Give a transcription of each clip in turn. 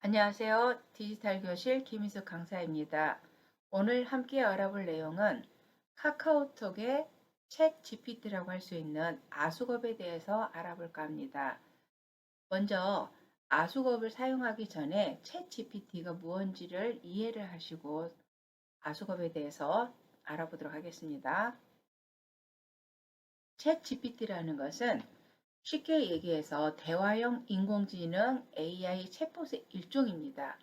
안녕하세요. 디지털 교실 김희숙 강사입니다. 오늘 함께 알아볼 내용은 카카오톡의 챗 GPT라고 할 수 있는 아수겁에 대해서 알아볼까 합니다. 먼저 아수겁을 사용하기 전에 챗 GPT가 무언지를 이해를 하시고 아수겁에 대해서 알아보도록 하겠습니다. 챗 GPT라는 것은 쉽게 얘기해서 대화형 인공지능 AI 챗봇의 일종입니다.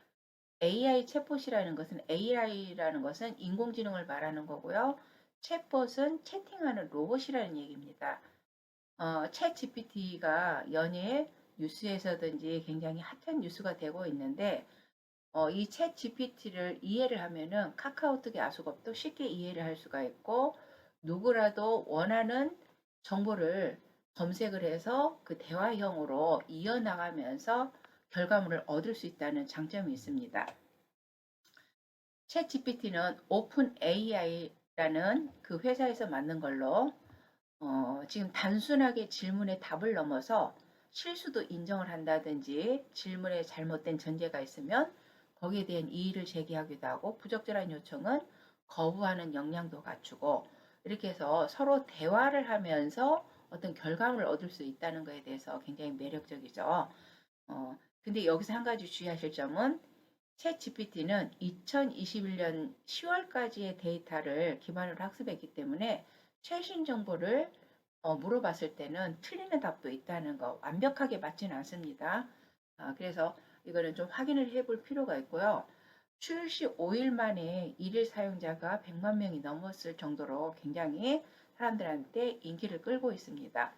AI 챗봇이라는 것은 AI라는 것은 인공지능을 말하는 거고요. 챗봇은 채팅하는 로봇이라는 얘기입니다. 챗 GPT가 연일 뉴스에서든지 굉장히 핫한 뉴스가 되고 있는데 이 챗 GPT를 이해를 하면은 카카오톡의 아수겁도 쉽게 이해를 할 수가 있고 누구라도 원하는 정보를 검색을 해서 그 대화형으로 이어나가면서 결과물을 얻을 수 있다는 장점이 있습니다. 챗 GPT는 오픈 AI라는 그 회사에서 만든 걸로 지금 단순하게 질문의 답을 넘어서 실수도 인정을 한다든지 질문에 잘못된 전제가 있으면 거기에 대한 이의를 제기하기도 하고 부적절한 요청은 거부하는 역량도 갖추고 이렇게 해서 서로 대화를 하면서 어떤 결과물을 얻을 수 있다는 것에 대해서 굉장히 매력적이죠. 근데 여기서 한 가지 주의하실 점은 챗 GPT는 2021년 10월까지의 데이터를 기반으로 학습했기 때문에 최신 정보를 물어봤을 때는 틀리는 답도 있다는 거 완벽하게 맞지는 않습니다. 그래서 이거는 좀 확인을 해볼 필요가 있고요. 출시 5일 만에 일일 사용자가 100만 명이 넘었을 정도로 굉장히 사람들한테 인기를 끌고 있습니다.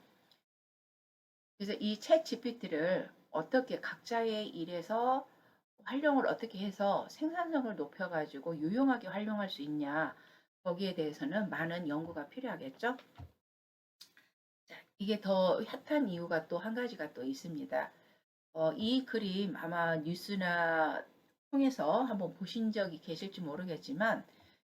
그래서 이 챗 GPT를 어떻게 각자의 일에서 활용을 어떻게 해서 생산성을 높여가지고 유용하게 활용할 수 있냐 거기에 대해서는 많은 연구가 필요하겠죠. 자, 이게 더 핫한 이유가 또 한 가지가 또 있습니다. 이 그림 아마 뉴스나 통해서 한번 보신 적이 계실지 모르겠지만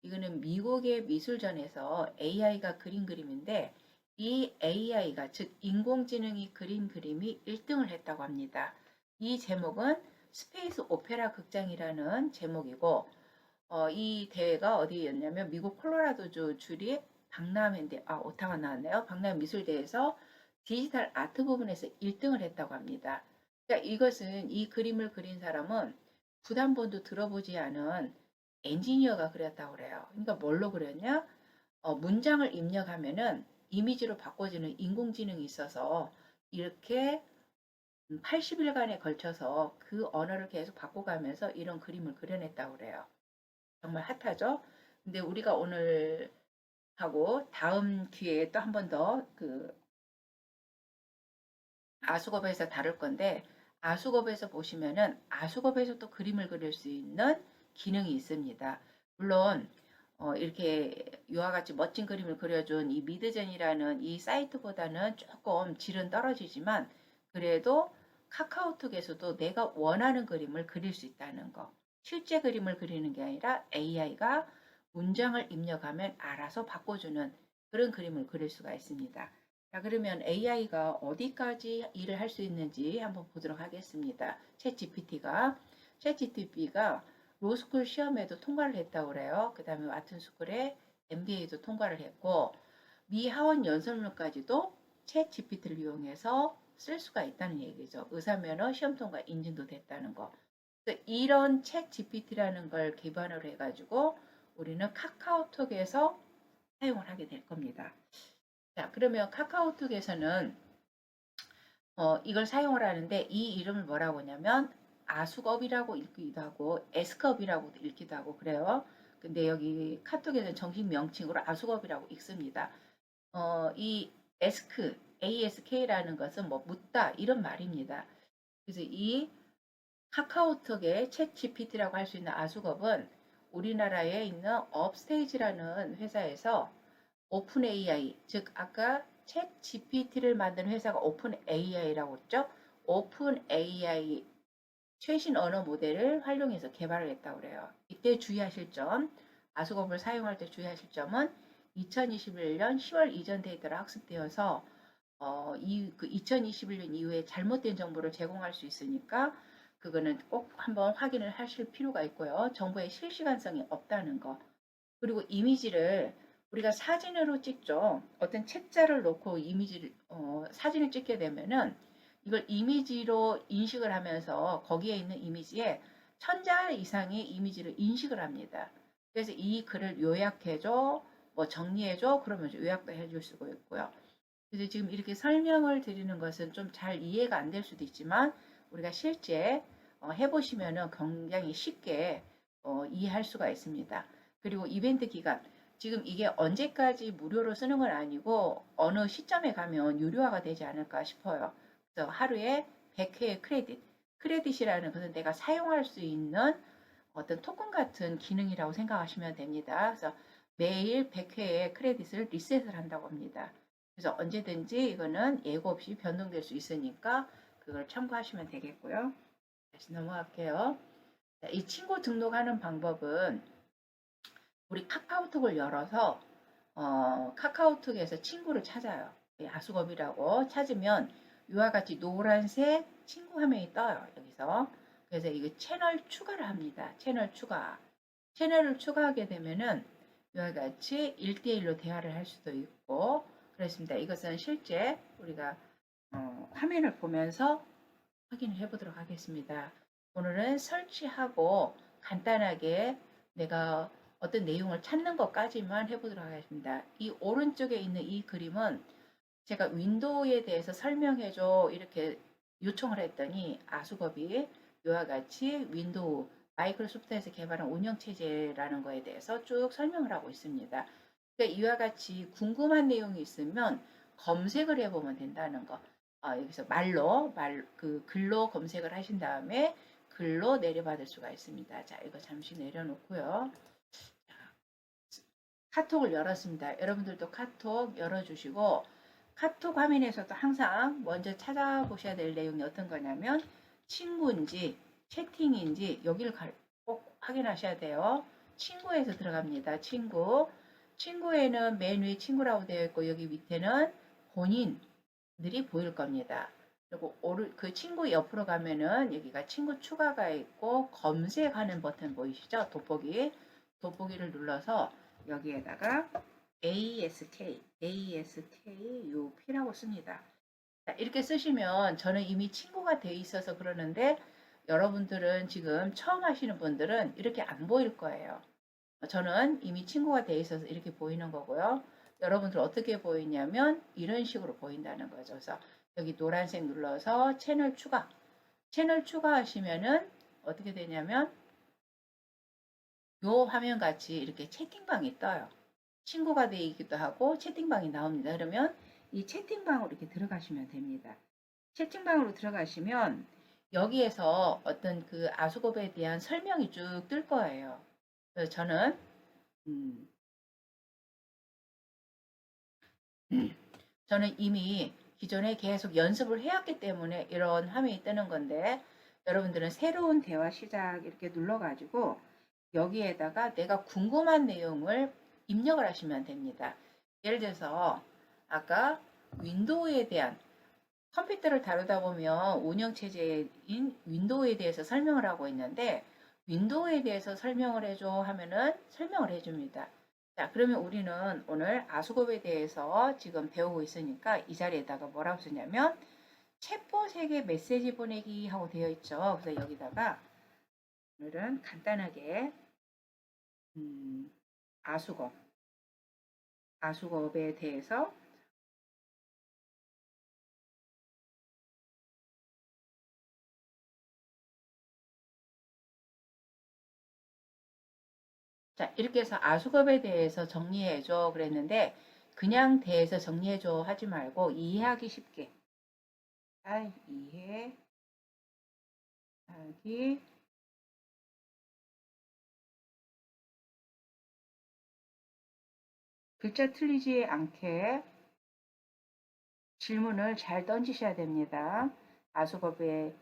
이거는 미국의 미술전에서 AI가 그린 그림인데 이 AI가 즉 인공지능이 그린 그림이 1등을 했다고 합니다. 이 제목은 스페이스 오페라 극장이라는 제목이고 이 대회가 어디였냐면 미국 콜로라도주 주립 박람회인데 오타가 나왔네요. 박람 미술대회에서 디지털 아트 부분에서 1등을 했다고 합니다. 그러니까 이것은 이 그림을 그린 사람은 부단 번도 들어보지 않은 엔지니어가 그렸다고 그래요. 그러니까 뭘로 그렸냐? 문장을 입력하면은 이미지로 바꿔주는 인공지능이 있어서 이렇게 80일간에 걸쳐서 그 언어를 계속 바꿔가면서 이런 그림을 그려냈다고 그래요. 정말 핫하죠? 근데 우리가 오늘 하고 다음 기회에 또 한 번 더 그 아수겁에서 다룰 건데 아수겁에서 보시면은 아수겁에서 또 그림을 그릴 수 있는 기능이 있습니다. 물론 이렇게 이와 같이 멋진 그림을 그려준 이 미드젠이라는 이 사이트보다는 조금 질은 떨어지지만 그래도 카카오톡에서도 내가 원하는 그림을 그릴 수 있다는 거. 실제 그림을 그리는 게 아니라 AI가 문장을 입력하면 알아서 바꿔주는 그런 그림을 그릴 수가 있습니다. 자, 그러면 AI가 어디까지 일을 할 수 있는지 한번 보도록 하겠습니다. 챗GPT가 로스쿨 시험에도 통과를 했다고 그래요. 그 다음에 와튼스쿨에 MBA도 통과를 했고 미 하원 연설문까지도 챗 GPT를 이용해서 쓸 수가 있다는 얘기죠. 의사면허 시험 통과 인증도 됐다는 거. 이런 챗 GPT라는 걸 기반으로 해가지고 우리는 카카오톡에서 사용을 하게 될 겁니다. 자, 그러면 카카오톡에서는 이걸 사용을 하는데 이 이름을 뭐라고 하냐면 아수겁이라고 읽기도 하고 S컵이라고도 읽기도 하고 그래요. 근데 여기 카톡에서는 정식 명칭으로 아수겁이라고 읽습니다. 이 ASK라는 것은 뭐 묻다 이런 말입니다. 그래서 이 카카오톡의 챗 GPT라고 할 수 있는 아수겁은 우리나라에 있는 업스테이지라는 회사에서 오픈 AI, 즉 아까 챗 GPT를 만든 회사가 오픈 AI라고 했죠. 오픈 AI 최신 언어 모델을 활용해서 개발을 했다고 그래요. 이때 주의하실 점, 아수겁을 사용할 때 주의하실 점은 2021년 10월 이전 데이터를 학습되어서 그 2021년 이후에 잘못된 정보를 제공할 수 있으니까 그거는 꼭 한번 확인을 하실 필요가 있고요. 정보의 실시간성이 없다는 거. 그리고 이미지를 우리가 사진으로 찍죠. 어떤 책자를 놓고 이미지를 사진을 찍게 되면은 이걸 이미지로 인식을 하면서 거기에 있는 이미지에 1000자 이상의 이미지를 인식을 합니다. 그래서 이 글을 요약해줘, 뭐 정리해줘, 그러면 요약도 해줄 수가 있고요. 그래서 지금 이렇게 설명을 드리는 것은 좀 잘 이해가 안 될 수도 있지만 우리가 실제 해보시면은 굉장히 쉽게 이해할 수가 있습니다. 그리고 이벤트 기간, 지금 이게 언제까지 무료로 쓰는 건 아니고 어느 시점에 가면 유료화가 되지 않을까 싶어요. 그래서 하루에 100회의 크레딧이라는 것은 내가 사용할 수 있는 어떤 토큰 같은 기능이라고 생각하시면 됩니다. 그래서 매일 100회의 크레딧을 리셋을 한다고 합니다. 그래서 언제든지 이거는 예고 없이 변동될 수 있으니까 그걸 참고하시면 되겠고요. 다시 넘어갈게요. 이 친구 등록하는 방법은 우리 카카오톡을 열어서 카카오톡에서 친구를 찾아요. 아수겁이라고 찾으면 이와 같이 노란색 친구 화면이 떠요. 여기서. 그래서 이거 채널 추가를 합니다. 채널 추가. 채널을 추가하게 되면은 이와 같이 1대1로 대화를 할 수도 있고 그렇습니다. 이것은 실제 우리가 화면을 보면서 확인을 해 보도록 하겠습니다. 오늘은 설치하고 간단하게 내가 어떤 내용을 찾는 것까지만 해보도록 하겠습니다. 이 오른쪽에 있는 이 그림은 제가 윈도우에 대해서 설명해줘 이렇게 요청을 했더니 아수겁이 이와 같이 윈도우 마이크로소프트에서 개발한 운영체제라는 거에 대해서 쭉 설명을 하고 있습니다. 그러니까 이와 같이 궁금한 내용이 있으면 검색을 해보면 된다는 거. 여기서 그 글로 검색을 하신 다음에 글로 내려받을 수가 있습니다. 자, 이거 잠시 내려놓고요. 카톡을 열었습니다. 여러분들도 카톡 열어주시고 카톡 화면에서도 항상 먼저 찾아보셔야 될 내용이 어떤 거냐면 친구인지 채팅인지 여기를 꼭 확인하셔야 돼요. 친구에서 들어갑니다. 친구에는 맨 위에 친구라고 되어 있고 여기 밑에는 본인들이 보일 겁니다. 그리고 그 친구 옆으로 가면은 여기가 친구 추가가 있고 검색하는 버튼 보이시죠? 돋보기를 눌러서 여기에다가 ASKUP라고 씁니다. 자, 이렇게 쓰시면 저는 이미 친구가 돼 있어서 그러는데 여러분들은 지금 처음 하시는 분들은 이렇게 안 보일 거예요. 저는 이미 친구가 돼 있어서 이렇게 보이는 거고요. 여러분들 어떻게 보이냐면 이런 식으로 보인다는 거죠. 그래서 여기 노란색 눌러서 채널 추가하시면은 어떻게 되냐면 요 화면 같이 이렇게 채팅방이 떠요. 친구가 되어 있기도 하고 채팅방이 나옵니다. 그러면 이 채팅방으로 이렇게 들어가시면 됩니다. 채팅방으로 들어가시면 여기에서 어떤 그 아수겁에 대한 설명이 쭉 뜰 거예요. 그래서 음, 저는 이미 기존에 계속 연습을 해왔기 때문에 이런 화면이 뜨는 건데 여러분들은 새로운 대화 시작 이렇게 눌러가지고 여기에다가 내가 궁금한 내용을 입력을 하시면 됩니다. 예를 들어서 아까 윈도우에 대한 컴퓨터를 다루다 보면 운영체제인 윈도우에 대해서 설명을 하고 있는데 윈도우에 대해서 설명을 해줘 하면은 설명을 해줍니다. 자, 그러면 우리는 오늘 아수겁에 대해서 지금 배우고 있으니까 이 자리에다가 뭐라고 쓰냐면 챗봇에게 메시지 보내기 하고 되어 있죠. 그래서 여기다가 오늘은 간단하게 아수겁, 아수겁에 대해서 자, 이렇게 해서 아수겁에 대해서 정리해줘 그랬는데 그냥 대해서 정리해줘 하지 말고 이해하기 쉽게 이해하기 글자 틀리지 않게 질문을 잘 던지셔야 됩니다. 아수겁을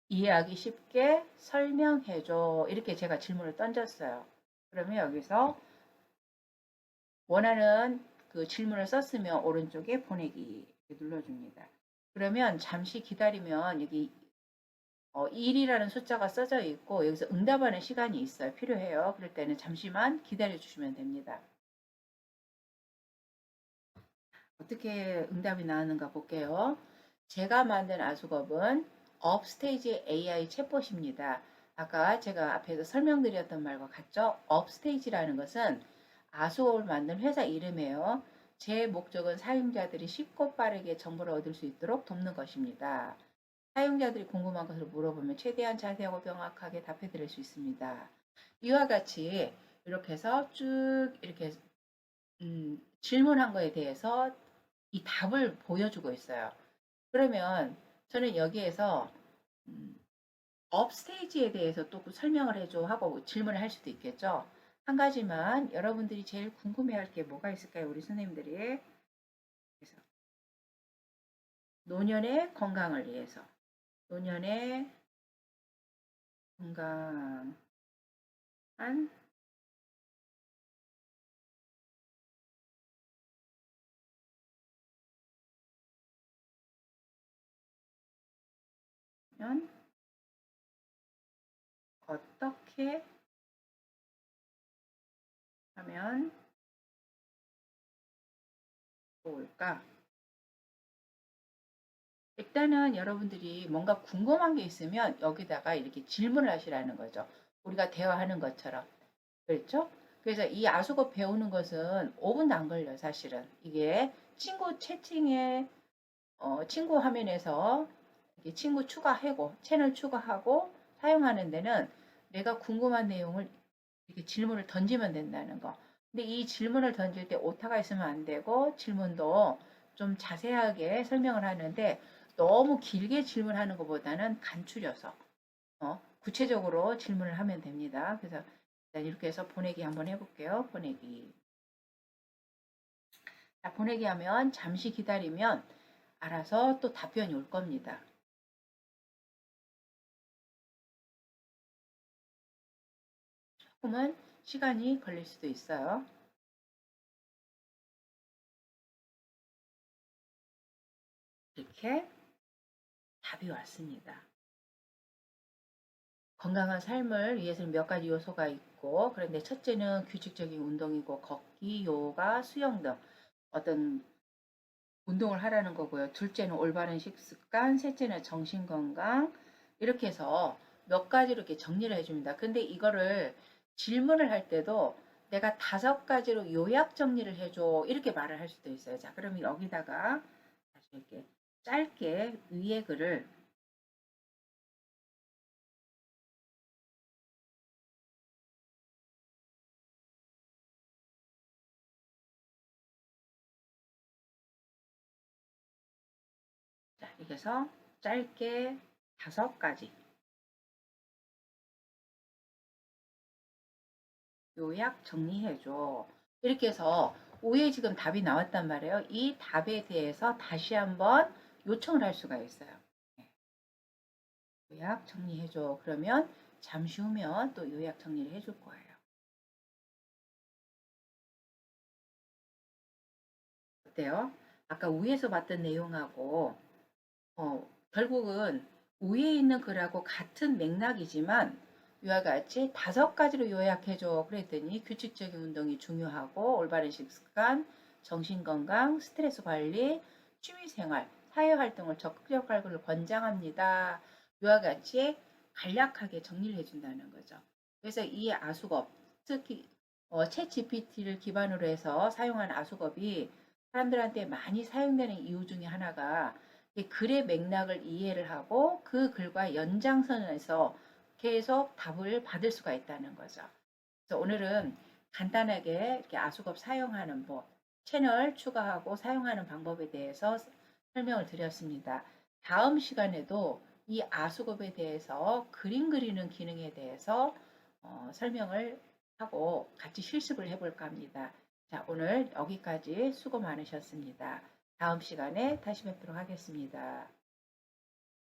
이해하기 쉽게 설명해줘. 이렇게 제가 질문을 던졌어요. 그러면 여기서 원하는 그 질문을 썼으면 오른쪽에 보내기 이렇게 눌러줍니다. 그러면 잠시 기다리면 여기 1이라는 숫자가 써져 있고 여기서 응답하는 시간이 있어요. 필요해요. 그럴 때는 잠시만 기다려 주시면 됩니다. 어떻게 응답이 나왔는가 볼게요. 제가 만든 아수겁은 업스테이지 AI 챗봇입니다. 아까 제가 앞에서 설명드렸던 말과 같죠? 업스테이지라는 것은 아수겁을 만든 회사 이름이에요. 제 목적은 사용자들이 쉽고 빠르게 정보를 얻을 수 있도록 돕는 것입니다. 사용자들이 궁금한 것을 물어보면 최대한 자세하고 명확하게 답해 드릴 수 있습니다. 이와 같이 이렇게 해서 쭉 이렇게 질문한 거에 대해서 이 답을 보여주고 있어요. 그러면 저는 여기에서 음, 업스테이지에 대해서 또 설명을 해줘 하고 질문을 할 수도 있겠죠. 한 가지만 여러분들이 제일 궁금해할 게 뭐가 있을까요? 우리 선생님들이. 그래서 노년의 건강을 위해서 노년의 건강한 면 어떻게 하면 좋을까? 일단은 여러분들이 뭔가 궁금한 게 있으면 여기다가 이렇게 질문을 하시라는 거죠. 우리가 대화하는 것처럼. 그렇죠? 그래서 이 아수거 배우는 것은 5분도 안 걸려요, 사실은. 이게 친구 채팅에, 친구 화면에서 이렇게 친구 추가하고, 채널 추가하고 사용하는 데는 내가 궁금한 내용을 이렇게 질문을 던지면 된다는 거. 근데 이 질문을 던질 때 오타가 있으면 안 되고, 질문도 좀 자세하게 설명을 하는데, 너무 길게 질문하는 것보다는 간추려서, 구체적으로 질문을 하면 됩니다. 그래서 일단 이렇게 해서 보내기 한번 해볼게요. 보내기. 자, 보내기 하면 잠시 기다리면 알아서 또 답변이 올 겁니다. 조금은 시간이 걸릴 수도 있어요. 이렇게 답이 왔습니다. 건강한 삶을 위해서는 몇 가지 요소가 있고, 그런데 첫째는 규칙적인 운동이고, 걷기, 요가, 수영 등 어떤 운동을 하라는 거고요. 둘째는 올바른 식습관, 셋째는 정신건강, 이렇게 해서 몇 가지로 이렇게 정리를 해줍니다. 근데 이거를 질문을 할 때도 내가 5가지로 요약 정리를 해줘. 이렇게 말을 할 수도 있어요. 자, 그러면 여기다가 다시 이렇게 짧게 위에 글을 자, 이렇게 해서 짧게 5가지 요약 정리해줘. 이렇게 해서 오에 지금 답이 나왔단 말이에요. 이 답에 대해서 다시 한번 요청을 할 수가 있어요. 네. 요약 정리해줘. 그러면 잠시 후면 또 요약 정리를 해줄 거예요. 어때요? 아까 위에서 봤던 내용하고 결국은 위에 있는 글하고 같은 맥락이지만 이와 같이 5가지로 요약해줘. 그랬더니 규칙적인 운동이 중요하고 올바른 식습관, 정신건강, 스트레스 관리, 취미생활, 사회활동을 적극적으로 권장합니다. 이와 같이 간략하게 정리를 해준다는 거죠. 그래서 이 아수겁, 특히 챗 GPT를 기반으로 해서 사용한 아수겁이 사람들한테 많이 사용되는 이유 중에 하나가 글의 맥락을 이해를 하고 그 글과 연장선에서 계속 답을 받을 수가 있다는 거죠. 그래서 오늘은 간단하게 이렇게 아수겁 사용하는 법, 채널 추가하고 사용하는 방법에 대해서 설명을 드렸습니다. 다음 시간에도 이 아수겁에 대해서 그림 그리는 기능에 대해서 설명을 하고 같이 실습을 해볼까 합니다. 자, 오늘 여기까지 수고 많으셨습니다. 다음 시간에 다시 뵙도록 하겠습니다.